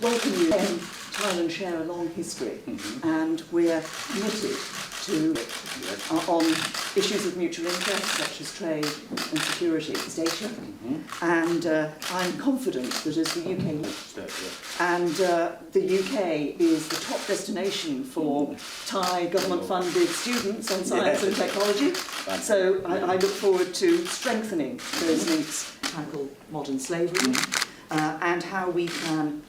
welcome you. Thailand share a long history, and we're committed to on issues of mutual interest such as trade and security, East Asia. And I'm confident that as the UK and the UK is the top destination for Thai government-funded students on science and technology. So I look forward to strengthening those links to tackle modern slavery and how we can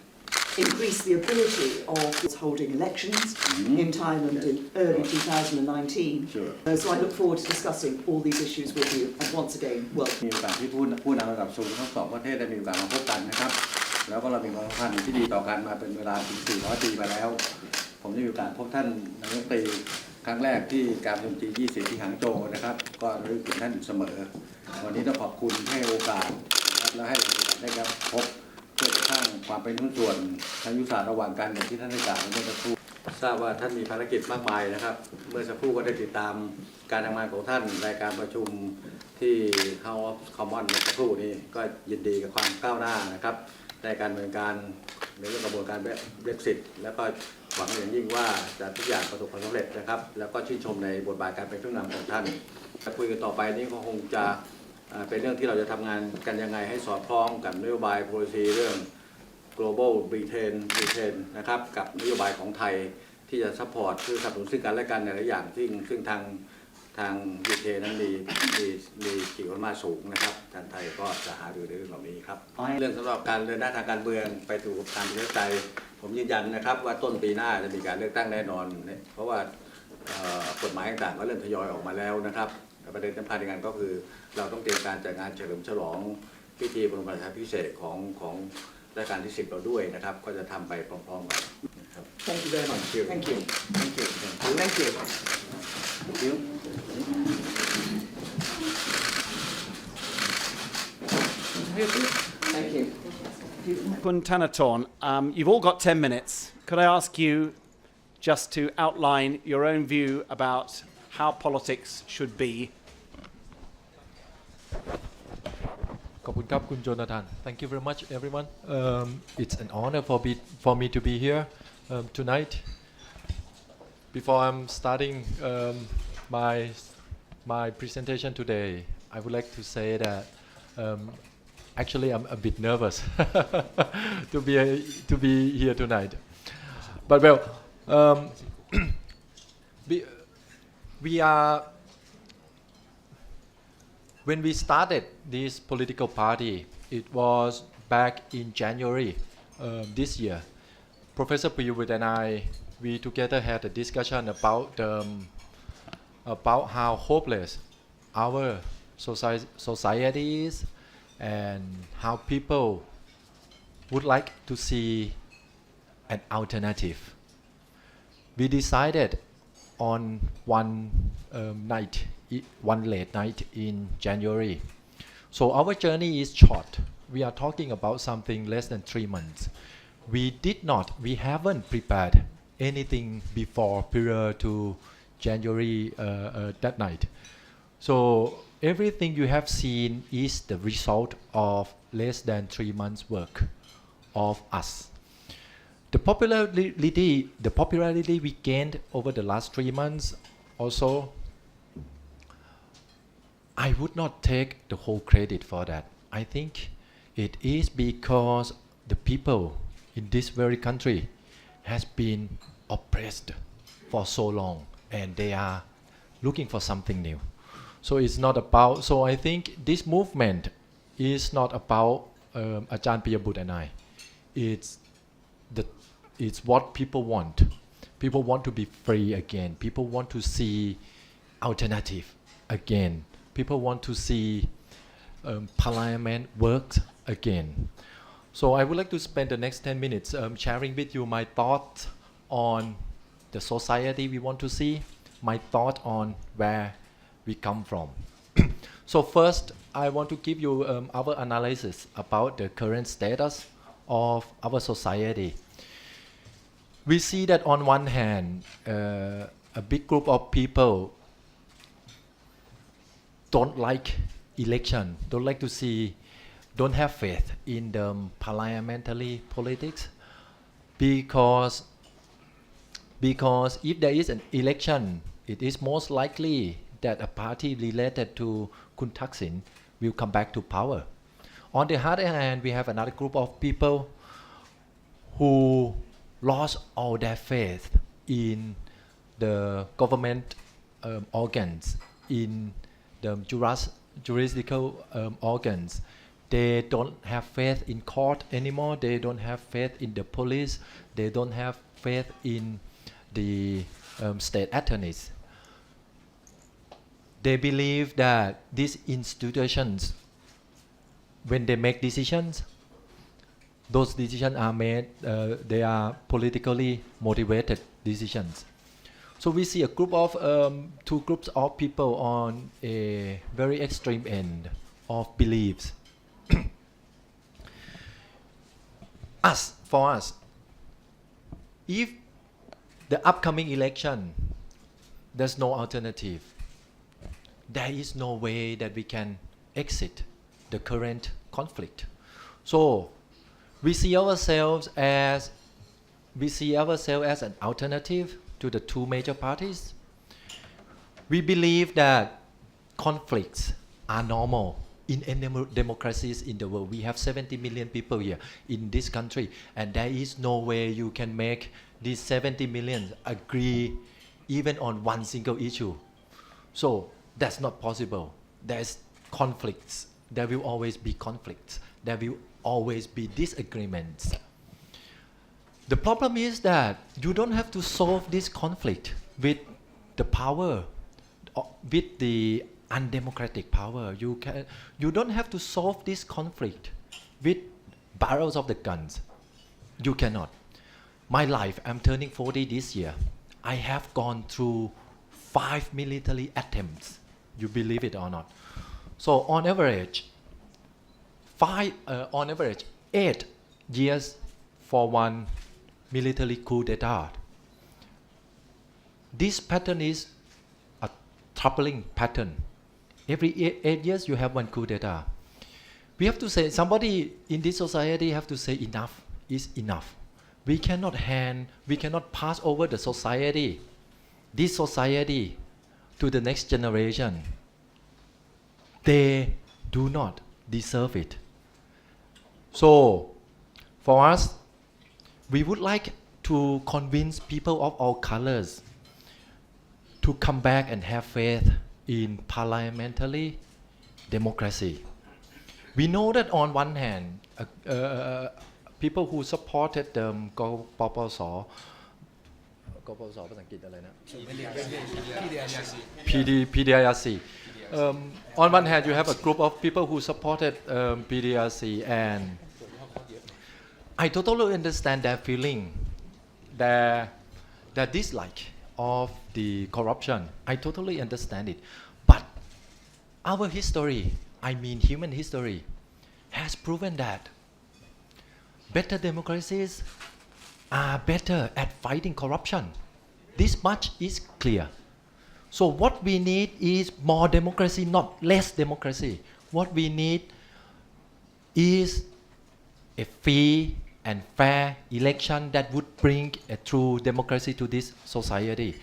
increase the ability of holding elections in Thailand in early 2019. So I look forward to discussing all these issues with you. And once again, welcome. มีโอกาสที่ผู้นำระดับสูงทั้งสองประเทศได้มีโอกาสมาพบกันนะครับแล้วก็เรามีความสัมพันธ์ที่ดีต่อกันมาเป็นเวลาถึง400 ปีมาแล้วผมได้มีโอกาสพบท่านนายกรัฐมนตรีครั้งแรกที่การประชุม G20 ที่หางโจวนะครับก็ระลึกถึงท่านอยู่เสมอวันนี้ต้องขอบคุณให้โอกาสและให้โอกาสได้รับพบเพื่อสร้างความเป็นหุ้นส่วนทางยุทธศาสตร์ระหว่างกันอย่างที่ท่านได้กล่าวเมื่อสักครู่ทราบว่าท่านมีภารกิจมากมายนะครับเมื่อสักครู่ก็ได้ติดตามการทำงานของท่านในการประชุมที่ House of Commons เมื่อสักครู่นี้ก็ยินดีกับความก้าวหน้านะครับในการดำเนินการในเรื่องกระบวนการ Brexit แล้วก็หวังอย่างยิ่งว่าจะทุกอย่างประสบความสำเร็จนะครับแล้วก็ชื่นชมในบทบาทการเป็นผู้นำของท่านคุยกันต่อไปนี้ก็คงจะเป็นเรื่องที่เราจะทำงานกันยังไงให้สอดคล้องกับนโยบาย policy เรื่อง global Britain นะครับกับนโยบายของไทยที่จะซัพพอร์ตคือสนับสนุนซึ่งกันและกันในหลายอย่างซึ่งทาง UK นั้นมีขีดความสามารถสูงนะครับทางไทยก็จะหารือในเรื่องเหล่านี้ครับเรื่องสำหรับการเดินหน้าทางการเมืองไปสู่การประชาธิปไตยผมยืนยันนะครับว่าต้นปีหน้าจะมีการเลือกตั้งแน่นอนเพราะว่ากฎหมายต่างๆก็เริ่มทยอยออกมาแล้วนะครับประเด็นสำคัญในงานก็คือเราต้องเตรียมการจัดงานเฉลิมฉลองพิธีบรมราชาภิเษกของรัชกาลที่ 10เราด้วยนะครับก็จะทำไปพร้อมๆกันนะครับ Thank you very much. Thank you. Thank you Thank you. Thank you Thank you. Kun Thanatorn, you've all got 10 minutes. Could I ask you just to outline your own view about how politics should be? ขอบคุณครับคุณโจนาธาน Thank you very much everyone. It's an honor for me to be here tonight. Before I'm starting my presentation today, I would like to say that actually I'm a bit nervous to be here tonight. But well, we are. When we started this political party, it was back in January this year. Professor Priyuwut and we together had a discussion about how hopeless our society is and how people would like to see an alternative. We decided on one late night in January. So our journey is short. We are talking about something less than 3 months. We haven't prepared anything before prior to January that night. So everything you have seen is the result of less than 3 months work of us. The popularity we gained over the last 3 months also, I would not take the whole credit for that. I think it is because the people in this very country has been oppressed for so long and they are looking for something new. So it's not about, so I think this movement is not about Ajahn Piyabut and I. It's what people want. People want to be free again. People want to see alternative again. People want to see parliament work again. So I would like to spend the next 10 minutes sharing with you my thoughts on the society we want to see, my thought on where we come from. So first, I want to give you our analysis about the current status of our society. We see that on one hand, a big group of people don't like election, don't like to see, don't have faith in the parliamentary politics, because if there is an election, it is most likely that a party related to Kun Thaksin will come back to power. On the other hand, we have another group of people who lost all their faith in the government organs, in the juridical organs. They don't have faith in court anymore. They don't have faith in the police. They don't have faith in the state attorneys. They believe that these institutions, when they make decisions, those decisions are made, they are politically motivated decisions. So we see a group of, two groups of people on a very extreme end of beliefs. For us, if the upcoming election, there's no alternative, there is no way that we can exit the current conflict. So we see ourselves as an alternative to the two major parties. We believe that conflicts are normal in any democracies in the world. We have 70 million people here in this country, and there is no way you can make these 70 million agree even on one single issue. So that's not possible. There's conflicts. There will always be conflicts. There will always be disagreements. The problem is that you don't have to solve this conflict with the power, with the undemocratic power. You don't have to solve this conflict with barrels of the guns. You cannot. My life, I'm turning 40 this year. I have gone through 5 military attempts. You believe it or not? So on average, 8 years for one military coup d'etat. This pattern is a troubling pattern. Every 8 years you have one coup d'etat. We have to say, somebody in this society have to say enough is enough. We cannot pass over the society, this society, to the next generation. They do not deserve it. So, for us, we would like to convince people of all colors to come back and have faith in parliamentary democracy. We know that on one hand, people who supported the PDRC, on one hand, you have a group of people who supported PDRC, and I totally understand their feeling, their dislike of the corruption. I totally understand it. But our history, I mean human history, has proven that better democracies are better at fighting corruption. This much is clear. So what we need is more democracy, not less democracy. What we need is a free and fair election that would bring a true democracy to this society.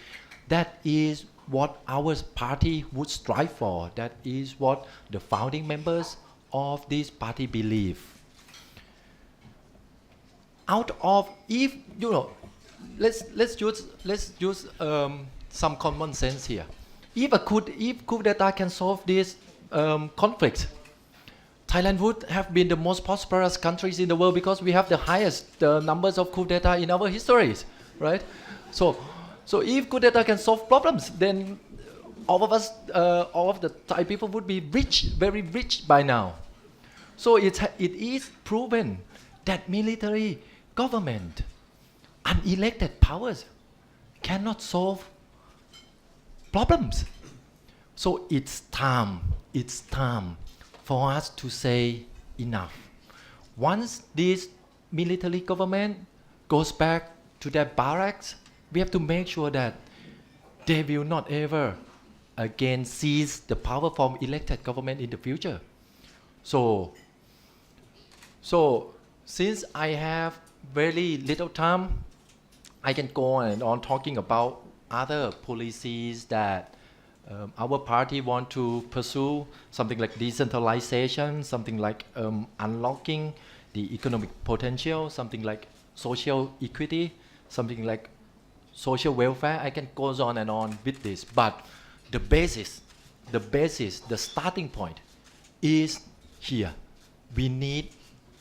That is what our party would strive for. That is what the founding members of this party believe. Out of, if you know, let's use some common sense here. If coup d'etat can solve this conflict, Thailand would have been the most prosperous countries in the world because we have the highest numbers of coup d'etat in our histories, right? So if coup d'etat can solve problems, then all of us, all of the Thai people would be rich, very rich by now. So it is proven that military government, unelected powers, cannot solve problems. So it's time for us to say enough. Once this military government goes back to their barracks, we have to make sure that they will not ever again seize the power from elected government in the future. So since I have very little time, I can go on and on talking about other policies that our party want to pursue, something like decentralization, something like unlocking the economic potential, something like social equity, something like social welfare. I can go on and on with this, but the basis, the starting point is here. We need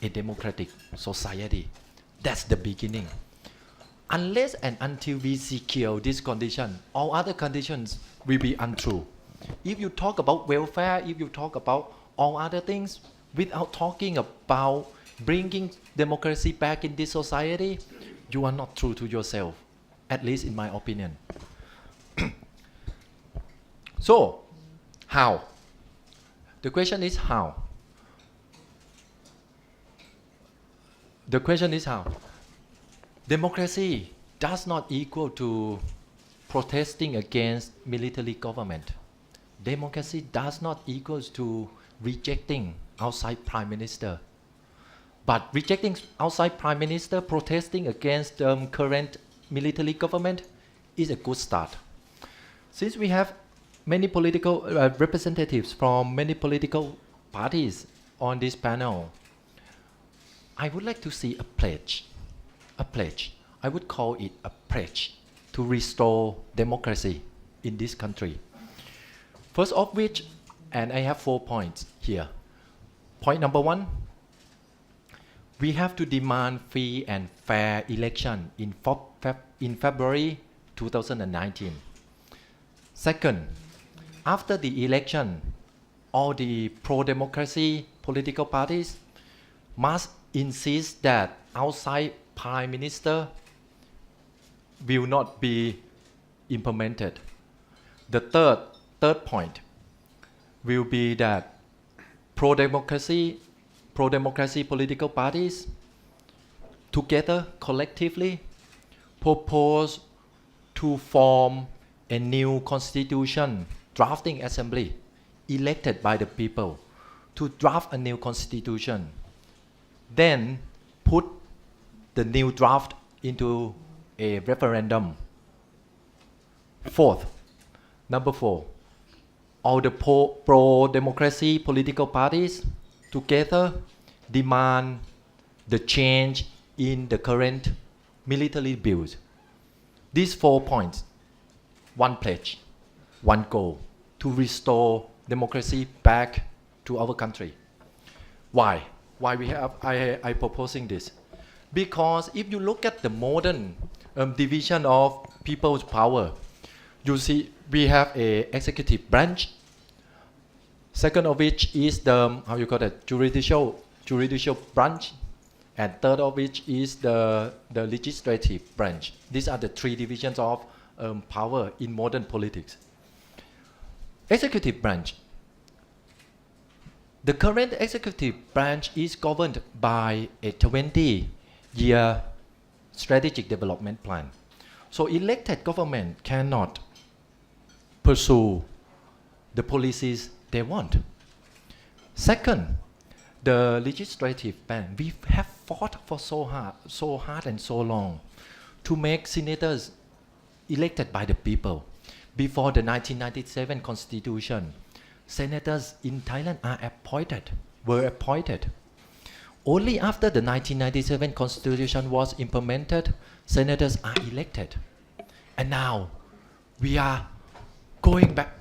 a democratic society. That's the beginning. Unless and until we secure this condition, all other conditions will be untrue. If you talk about welfare, if you talk about all other things, without talking about bringing democracy back in this society, you are not true to yourself, at least in my opinion. So, how? The question is how? The question is how? Democracy does not equal to protesting against military government. Democracy does not equal to rejecting outside prime minister. But rejecting outside prime minister, protesting against current military government is a good start. Since we have many political representatives from many political parties on this panel, I would like to see a pledge. A pledge. I would call it a pledge to restore democracy in this country. First of which, and I have 4 points here. Point number 1, we have to demand free and fair election in February 2019. Second, after the election, all the pro-democracy political parties must insist that outside prime minister will not be implemented. The third point will be that pro-democracy political parties together collectively propose to form a new constitution drafting assembly elected by the people to draft a new constitution, then put the new draft into a referendum. Number 4, all the pro-democracy political parties together demand the change in the current military bills. These 4 points, one pledge, one goal to restore democracy back to our country. Why? Why I proposing this? Because if you look at the modern division of people's power, you see we have a executive branch. Second of which is the judicial branch, and third of which is the legislative branch. These are the 3 divisions of power in modern politics. Executive branch. The current executive branch is governed by a 20-year strategic development plan. So elected government cannot pursue the policies they want. Second, the legislative branch. We have fought for so hard and so long to make senators elected by the people. Before the 1997 constitution, senators in Thailand were appointed. Only after the 1997 constitution was implemented, senators are elected. And now we are going back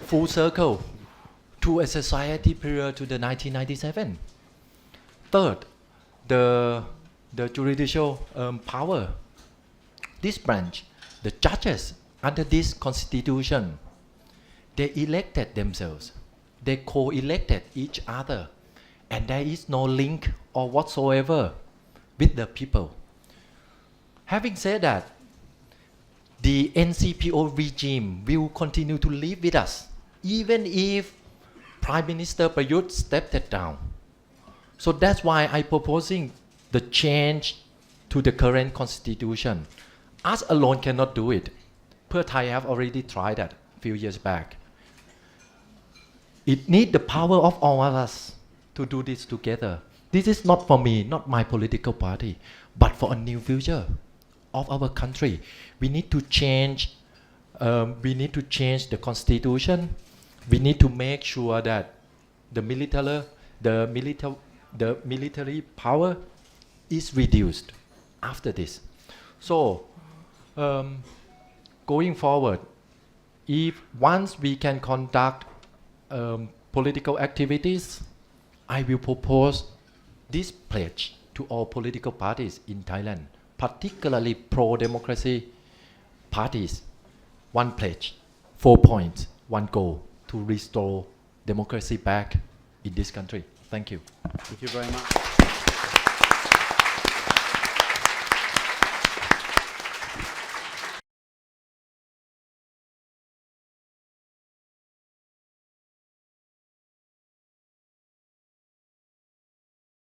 full circle to a society prior to the 1997. Third, the judicial power. This branch, the judges under this constitution, they elected themselves. They co-elected each other. And there is no link or whatsoever with the people. Having said that, the NCPO regime will continue to live with us, even if Prime Minister Prayut stepped it down. So that's why I'm proposing the change to the current constitution. Us alone cannot do it. Pheu Thai have already tried that a few years back. It needs the power of all of us to do this together. This is not for me, not my political party, but for a new future of our country. We need to change. We need to change the constitution. We need to make sure that the military power is reduced after this. So, going forward, if once we can conduct political activities, I will propose this pledge to all political parties in Thailand, particularly pro-democracy parties. One pledge, 4 points, one goal to restore democracy back in this country. Thank you. Thank you very much.